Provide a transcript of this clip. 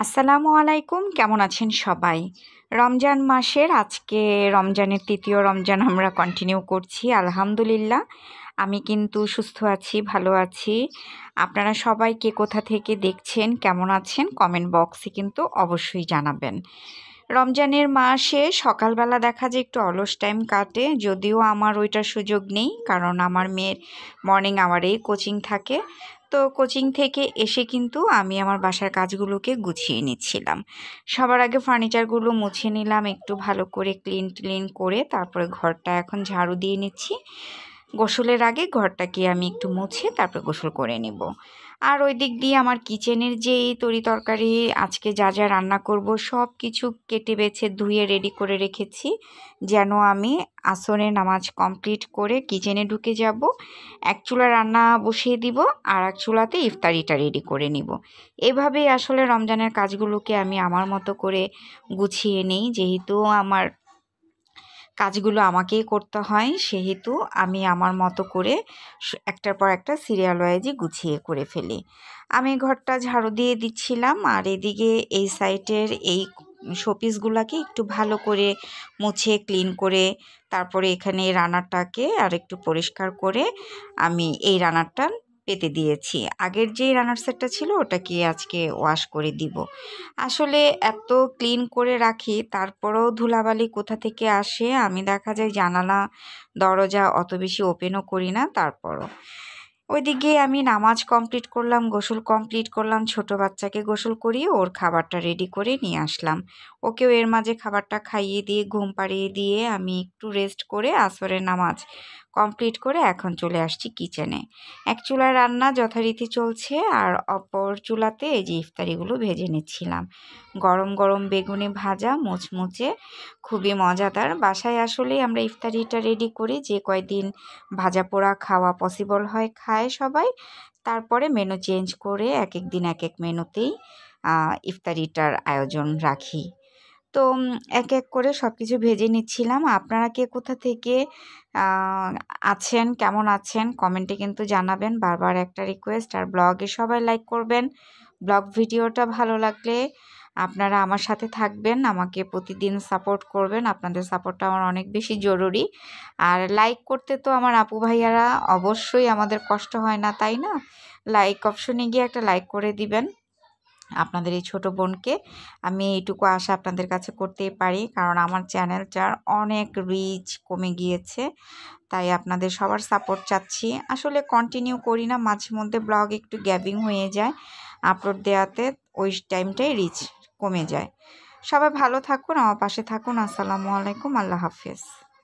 আসসালামু আলাইকুম, কেমন আছেন সবাই? রমজান মাসের আজকে রমজানের তৃতীয় রমজান আমরা কন্টিনিউ করছি। আলহামদুলিল্লাহ আমি কিন্তু সুস্থ আছি, ভালো আছি। আপনারা সবাই কে কোথা থেকে দেখছেন, কেমন আছেন কমেন্ট বক্সে কিন্তু অবশ্যই জানাবেন। রমজানের মাসে সকালবেলা দেখা যায় একটু অলস টাইম কাটে, যদিও আমার ওইটার সুযোগ নেই, কারণ আমার মেয়ের মর্নিং আওয়ারেই কোচিং থাকে। তো কোচিং থেকে এসে কিন্তু আমি আমার বাসার কাজগুলোকে গুছিয়ে নিচ্ছিলাম। সবার আগে ফার্নিচারগুলো মুছে নিলাম একটু ভালো করে ক্লিন করে, তারপরে ঘরটা এখন ঝাড়ু দিয়ে নিচ্ছি। গোসলের আগে ঘরটাকে আমি একটু মুছে তারপরে গোসল করে নেব। আর ওই দিক দিয়ে আমার কিচেনের যে তরি তরকারি আজকে যা যা রান্না করব সব কিছু কেটে বেছে ধুয়ে রেডি করে রেখেছি, যেন আমি আসরের নামাজ কমপ্লিট করে কিচেনে ঢুকে যাব। এক চুলা রান্না বসিয়ে দিব আর এক চুলাতে ইফতারিটা রেডি করে নিব। এভাবেই আসলে রমজানের কাজগুলোকে আমি আমার মতো করে গুছিয়ে নিই। যেহেতু আমার কাজগুলো আমাকেই করতে হয়, সেহেতু আমি আমার মতো করে একটার পর একটা সিরিয়াল ওয়াইজই গুছিয়ে করে ফেলি। আমি ঘরটা ঝাড়ু দিয়ে দিচ্ছিলাম আর এদিকে এই সাইডের এই শোপিসগুলোকে একটু ভালো করে মুছে ক্লিন করে, তারপরে এখানে রান্নাটাকে আর একটু পরিষ্কার করে আমি এই রান্নাটা পেতে দিয়েছি। আগের যে রান্নার সেটটা ছিল ওটাকে আজকে ওয়াশ করে দিব। আসলে এত ক্লিন করে রাখি, তারপরেও ধুলাবালি কোথা থেকে আসে। আমি দেখা যায় জানালা দরজা অত বেশি ওপেনও করি না। তারপরও ওইদিকে আমি নামাজ কমপ্লিট করলাম, গোসল কমপ্লিট করলাম, ছোট বাচ্চাকে গোসল করিয়ে ওর খাবারটা রেডি করে নিয়ে আসলাম। ওকেও এর মাঝে খাবারটা খাইয়ে দিয়ে ঘুম পাড়িয়ে দিয়ে আমি একটু রেস্ট করে আসরের নামাজ কমপ্লিট করে এখন চলে আসছি কিচেনে। এক চুলায় রান্না যথারীতি চলছে আর অপর চুলাতে এই যে ইফতারিগুলো ভেজে নিচ্ছিলাম। গরম গরম বেগুনি ভাজা মুচমুচে, খুবই মজাদার। বাসায় আসলেই আমরা ইফতারিটা রেডি করি, যে কয়দিন ভাজা পোড়া খাওয়া পসিবল হয় খায় সবাই। তারপরে মেনু চেঞ্জ করে এক এক দিন এক এক মেনুতেই ইফতারিটার আয়োজন রাখি। তো এক এক করে সব কিছু ভেজে নিচ্ছিলাম। আপনারা কে কোথা থেকে আছেন, কেমন আছেন কমেন্টে কিন্তু জানাবেন। বারবার একটা রিকোয়েস্ট, আর ব্লগে সবাই লাইক করবেন। ব্লগ ভিডিওটা ভালো লাগলে আপনারা আমার সাথে থাকবেন, আমাকে প্রতিদিন সাপোর্ট করবেন। আপনাদের সাপোর্টটা আমার অনেক বেশি জরুরি। আর লাইক করতে তো আমার আপু ভাইয়ারা অবশ্যই, আমাদের কষ্ট হয় না তাই না? লাইক অপশনে গিয়ে একটা লাইক করে দিবেন। আপনাদের এই ছোট বোনকে আমি এইটুকু আশা আপনাদের কাছে করতেই পারি, কারণ আমার চ্যানেলটার অনেক রিচ কমে গিয়েছে। তাই আপনাদের সবার সাপোর্ট চাচ্ছি। আসলে কন্টিনিউ করি না, মাঝে মধ্যে ব্লগ একটু গ্যাপিং হয়ে যায় আপলোড দেওয়াতে, ওই টাইমটাই রিচ কমে যায়। সবাই ভালো থাকুন, আমার পাশে থাকুন। আসসালামু আলাইকুম, আল্লাহ হাফেজ।